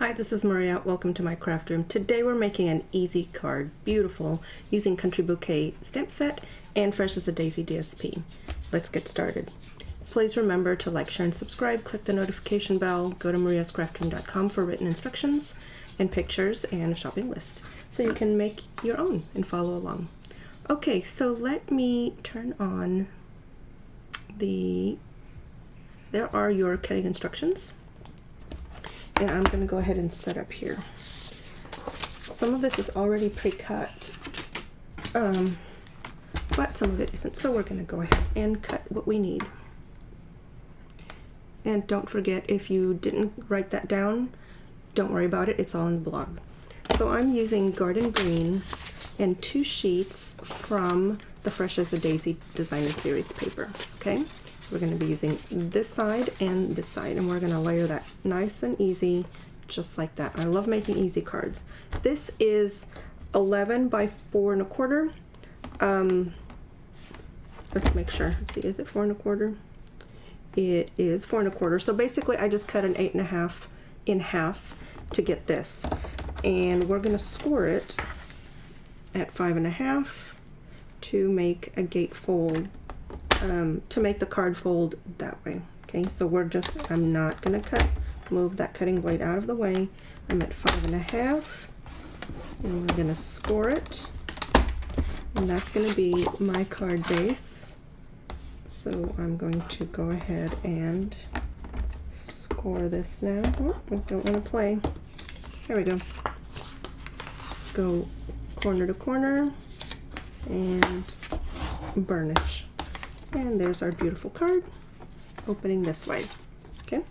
Hi, this is Maria. Welcome to my craft room. Today we're making an easy card, beautiful, using Country Bouquet stamp set and Fresh as a Daisy DSP. Let's get started. Please remember to like, share, and subscribe. Click the notification bell. Go to mariascraftroom.com for written instructions and pictures and a shopping list so you can make your own and follow along. Okay, so let me turn on there are your cutting instructions. And I'm going to go ahead and set up here. Some of this is already pre-cut, but some of it isn't. So we're going to go ahead and cut what we need. And don't forget, if you didn't write that down, don't worry about it. It's all in the blog. So I'm using Garden Green and 2 sheets from the Fresh as a Daisy Designer Series paper. Okay. We're going to be using this side and this side, and we're going to layer that nice and easy, just like that. I love making easy cards. This is 11 by 4 1/4. Let's make sure. Let's see, is it 4 1/4? It is 4 1/4. So basically, I just cut an 8 1/2 in half to get this, and we're going to score it at 5 1/2 to make a gatefold. To make the card fold that way. Okay, so I'm not going to move that cutting blade out of the way. I'm at 5 1/2, and we're going to score it, and that's going to be my card base. So I'm going to go ahead and score this now. Oh, I don't want to play. There we go. Let's go corner to corner and burnish. And there's our beautiful card, opening this way, okay?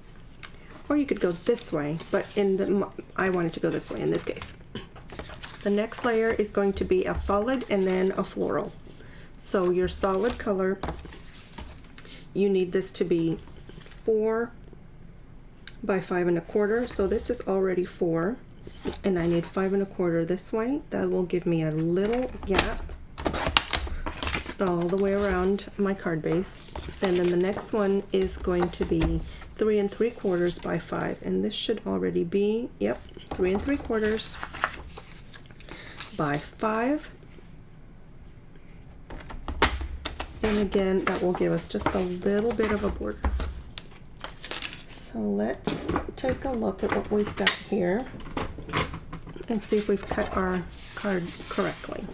Or you could go this way, but I wanted to go this way in this case. The next layer is going to be a solid and then a floral. So your solid color, you need this to be 4 by 5 1/4. So this is already 4, and I need 5 1/4 this way. That will give me a little gap all the way around my card base. And then the next one is going to be 3 3/4 by 5, and this should already be, yep, 3 3/4 by 5. And again, that will give us just a little bit of a border. So let's take a look at what we've got here and see if we've cut our card correctly.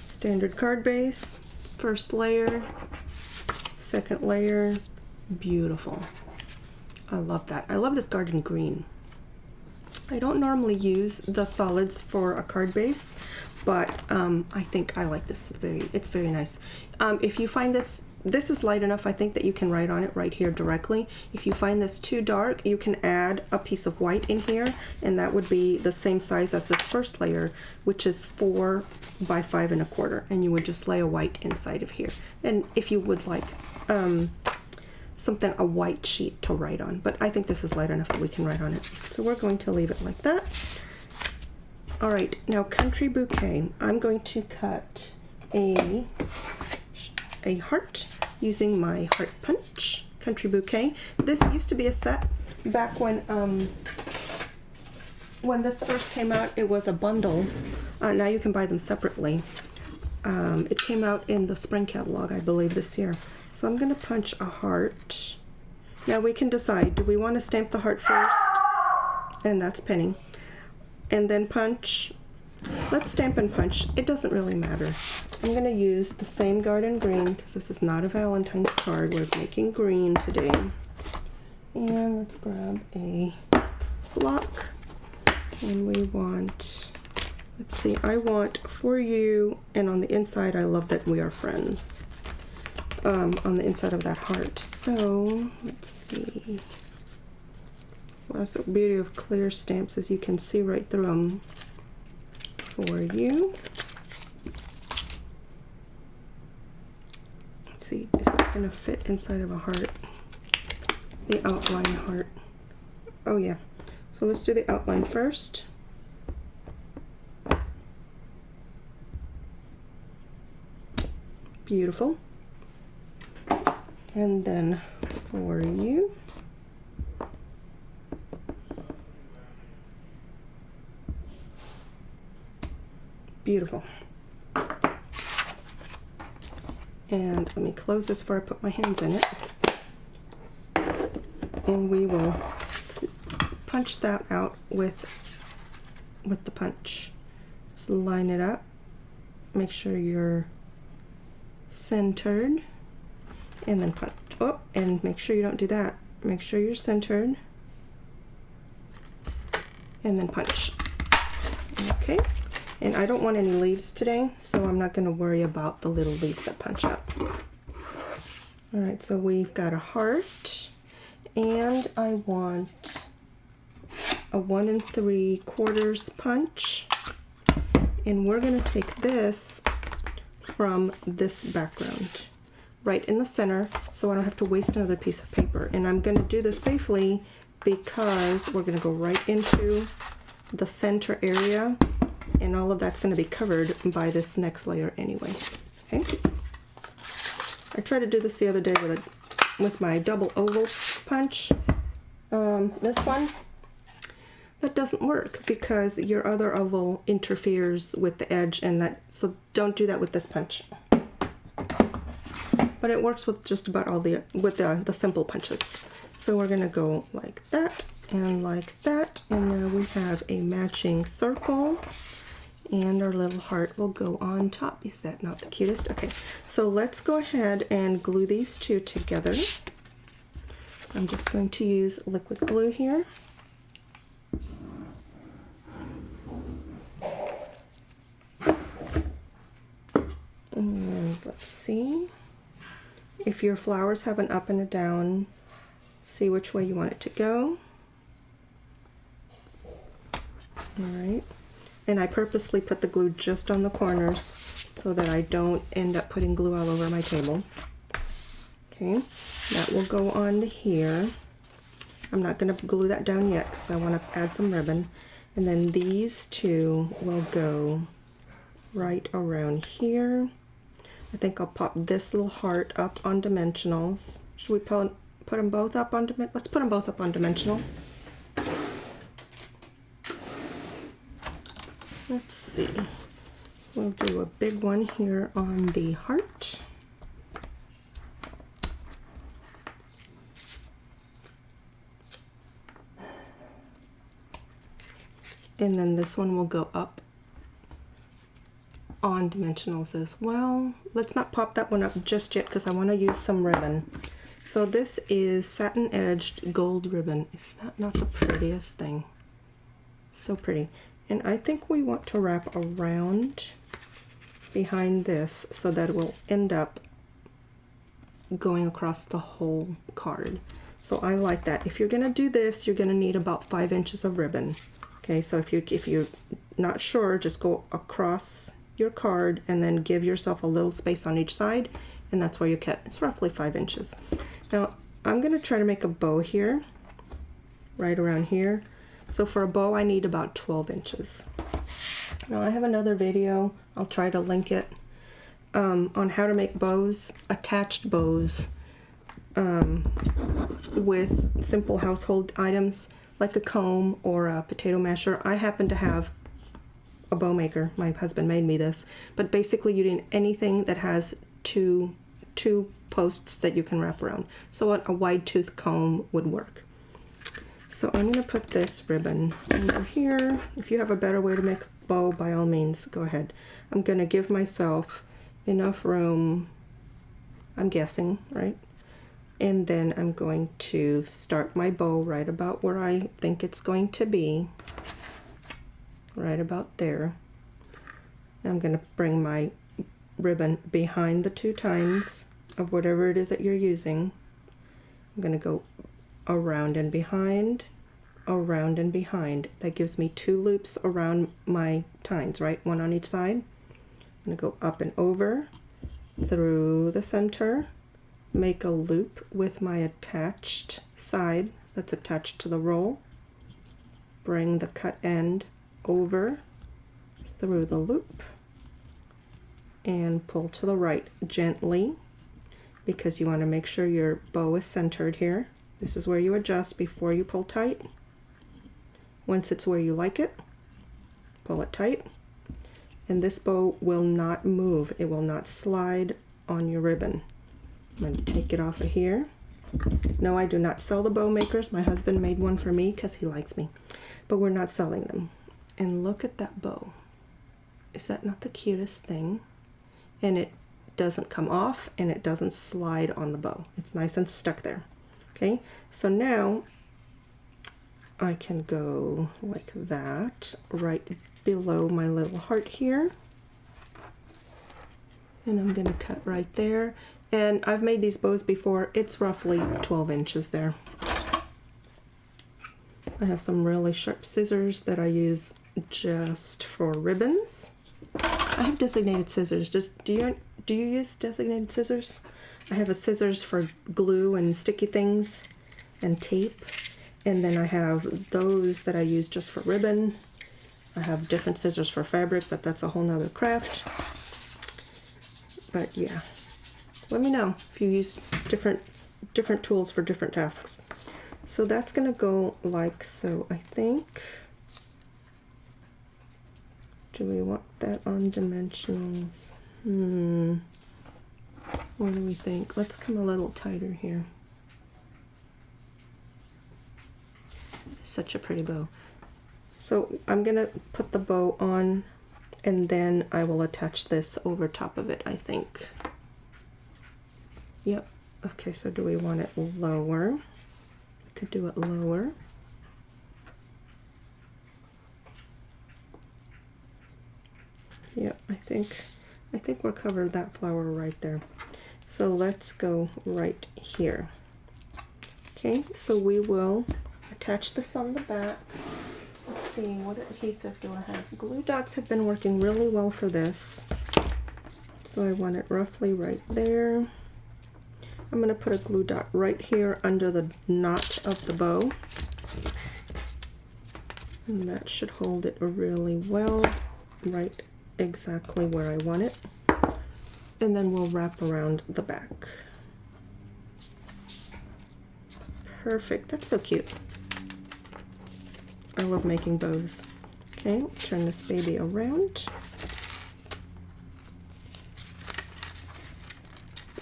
Standard card base, first layer, second layer, beautiful. I love that. I love this Garden Green. I don't normally use the solids for a card base, but I think I like this. It's very nice. If you find this is light enough, I think that you can write on it right here directly. If you find this too dark, you can add a piece of white in here, and that would be the same size as this first layer, which is 4 by 5 1/4, and you would just lay a white inside of here. And if you would like a white sheet to write on, but I think this is light enough that we can write on it. So we're going to leave it like that. All right, now Country Bouquet. I'm going to cut a heart using my heart punch. Country Bouquet. This used to be a set back when this first came out. It was a bundle. Now you can buy them separately. It came out in the spring catalog, I believe, this year. So I'm going to punch a heart. Now we can decide, do we want to stamp the heart first? And that's pinning. And then punch. Let's stamp and punch. It doesn't really matter. I'm going to use the same Garden Green because this is not a Valentine's card. We're making green today. And let's grab a block. And we want, let's see, I want For You, and on the inside, I love that we are friends. On the inside of that heart. So let's see. Well, that's the beauty of clear stamps, as you can see right through them. For You. Let's see, is that going to fit inside of a heart? The outline heart. Oh yeah. So let's do the outline first. Beautiful. And then For You. Beautiful. And let me close this before I put my hands in it. And we will punch that out with the punch. Just line it up. Make sure you're centered. And then punch. Oh, and make sure you don't do that. Make sure you're centered. And then punch. Okay. And I don't want any leaves today, so I'm not going to worry about the little leaves that punch out. Alright, so we've got a heart, and I want a 1 3/4 punch, and we're going to take this from this background right in the center, so I don't have to waste another piece of paper. And I'm going to do this safely because we're going to go right into the center area, and all of that's going to be covered by this next layer anyway. Okay. I tried to do this the other day with my double oval punch. This one, that doesn't work because your other oval interferes with the edge, and that, so don't do that with this punch. But it works with just about all the simple punches. So we're going to go like that and like that, and now we have a matching circle. And our little heart will go on top. Is that not the cutest? Okay, so let's go ahead and glue these two together. I'm just going to use liquid glue here. And let's see. If your flowers have an up and a down, see which way you want it to go. All right. And I purposely put the glue just on the corners so that I don't end up putting glue all over my table. Okay, that will go on to here. I'm not going to glue that down yet because I want to add some ribbon. And then these two will go right around here. I think I'll pop this little heart up on dimensionals. Should we put them both up on dimensionals? Let's put them both up on dimensionals. Let's see. We'll do a big one here on the heart. And then this one will go up on dimensionals as well. Let's not pop that one up just yet because I want to use some ribbon. So this is satin edged gold ribbon. Is that not the prettiest thing? So pretty. And I think we want to wrap around behind this so that it will end up going across the whole card. So I like that. If you're going to do this, you're going to need about 5 inches of ribbon. Okay, so if you're not sure, just go across your card and then give yourself a little space on each side, and that's where you cut. It's roughly 5 inches. Now I'm going to try to make a bow here, right around here. So for a bow I need about 12 inches. Now I have another video, I'll try to link it, on how to make bows, attached bows, with simple household items like a comb or a potato masher. I happen to have a bow maker. My husband made me this. But basically you need anything that has two posts that you can wrap around. So a wide tooth comb would work. So I'm going to put this ribbon over here. If you have a better way to make a bow, by all means, go ahead. I'm going to give myself enough room, I'm guessing, right? And then I'm going to start my bow right about where I think it's going to be. Right about there. I'm going to bring my ribbon behind the 2 times of whatever it is that you're using. I'm going to go around and behind, around and behind. That gives me 2 loops around my tines, right? 1 on each side. I'm going to go up and over, through the center, make a loop with my attached side that's attached to the roll, bring the cut end over, through the loop, and pull to the right gently, because you want to make sure your bow is centered here. This is where you adjust before you pull tight. Once it's where you like it, pull it tight, and this bow will not move. It will not slide on your ribbon. I'm going to take it off of here. No, I do not sell the bow makers. My husband made one for me because he likes me, but we're not selling them. And look at that bow. Is that not the cutest thing? And it doesn't come off and it doesn't slide on the bow. It's nice and stuck there. Okay, so now I can go like that right below my little heart here. And I'm going to cut right there. And I've made these bows before. It's roughly 12 inches there. I have some really sharp scissors that I use just for ribbons. I have designated scissors. Do you use designated scissors? I have a scissors for glue and sticky things and tape. And then I have those that I use just for ribbon. I have different scissors for fabric, but that's a whole nother craft. But yeah, let me know if you use different tools for different tasks. So that's gonna go like so, I think. Do we want that on dimensionals? What do we think? Let's come a little tighter here. Such a pretty bow. So I'm gonna put the bow on and then I will attach this over top of it, I think. Yep. Okay, so do we want it lower? We could do it lower. Yep, I think we're covered that flower right there. So let's go right here. Okay, so we will attach this on the back. Let's see, what adhesive do I have? Glue dots have been working really well for this. So I want it roughly right there. I'm going to put a glue dot right here under the knot of the bow. And that should hold it really well, right exactly where I want it. And then we'll wrap around the back. Perfect, that's so cute. I love making bows. Okay, turn this baby around.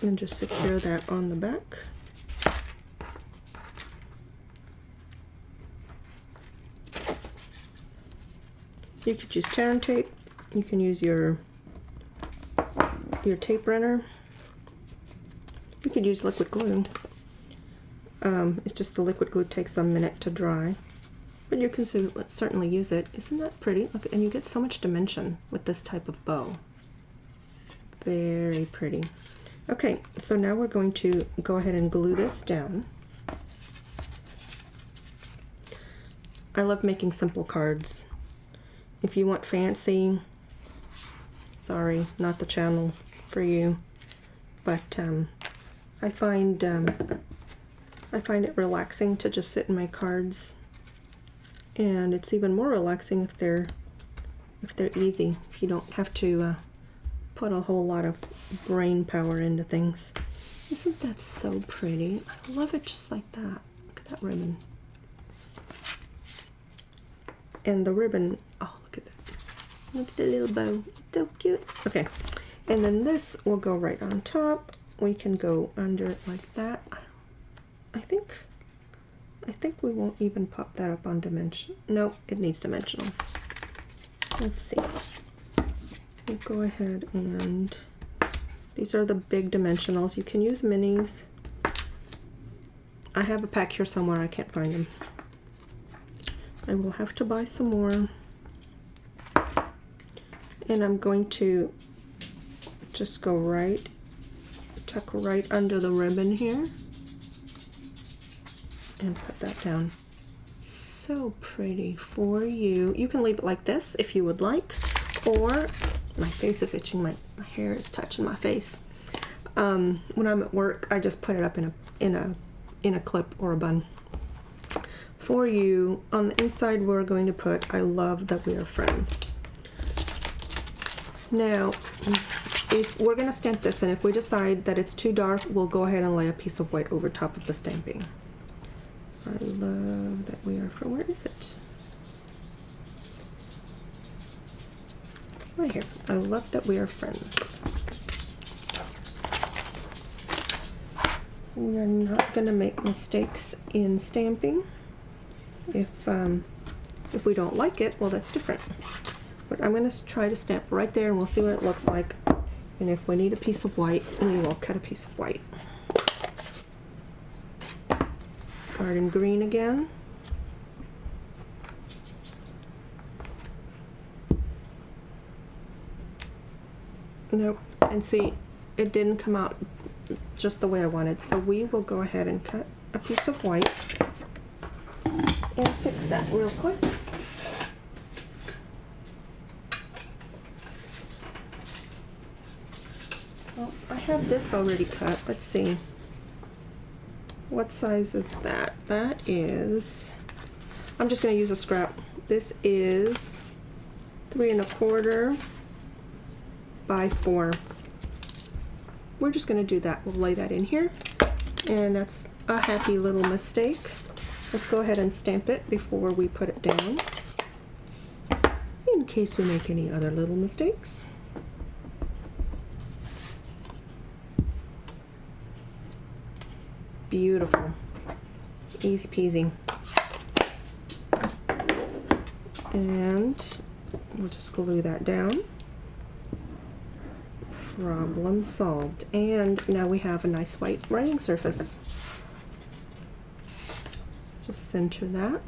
And just secure that on the back. You could use tear and tape. You can use your tape runner. You could use liquid glue. It's just the liquid glue takes a minute to dry. But you can certainly use it. Isn't that pretty? Look, and you get so much dimension with this type of bow. Very pretty. Okay, so now we're going to go ahead and glue this down. I love making simple cards. If you want fancy, sorry, not the channel for you. But I find it relaxing to just sit in my cards. And it's even more relaxing if they're easy, if you don't have to put a whole lot of brain power into things. Isn't that so pretty? I love it just like that. Look at that ribbon. And the ribbon, oh, look at that. Look at the little bow. So cute. Okay, and then this will go right on top. We can go under it like that. I think we won't even pop that up on dimension. Nope, it needs dimensionals. Let's see. We'll go ahead and these are the big dimensionals. You can use minis. I have a pack here somewhere. I can't find them. I will have to buy some more. And I'm going to just go right, tuck right under the ribbon here. And put that down. So pretty for you. You can leave it like this if you would like, or my face is itching, my hair is touching my face. When I'm at work, I just put it up in a clip or a bun. For you, on the inside we're going to put I love that we are friends. Now, if we're going to stamp this, and if we decide that it's too dark, we'll go ahead and lay a piece of white over top of the stamping. I love that we are from, where is it? Right here. I love that we are friends. So we are not going to make mistakes in stamping. If we don't like it, well, that's different. But I'm going to try to stamp right there, and we'll see what it looks like. And if we need a piece of white, we will cut a piece of white. Garden green again. Nope. And see, it didn't come out just the way I wanted. So we will go ahead and cut a piece of white and fix that real quick. Well, I have this already cut. Let's see. What size is that? That is, I'm just going to use a scrap. This is 3 1/4 by 4. We're just going to do that. We'll lay that in here. And that's a happy little mistake. Let's go ahead and stamp it before we put it down, in case we make any other little mistakes. Beautiful. Easy peasy. And we'll just glue that down. Problem solved. And now we have a nice white writing surface. Just center that.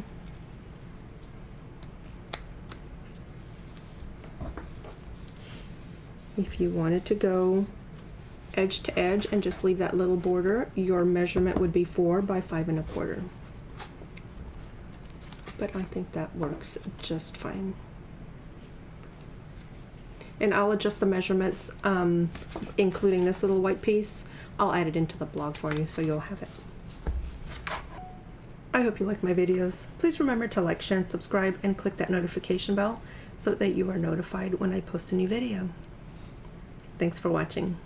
If you wanted to go edge to edge and just leave that little border, your measurement would be 4 by 5 1/4. But I think that works just fine. And I'll adjust the measurements, including this little white piece. I'll add it into the blog for you so you'll have it. I hope you like my videos. Please remember to like, share, and subscribe, and click that notification bell so that you are notified when I post a new video. Thanks for watching.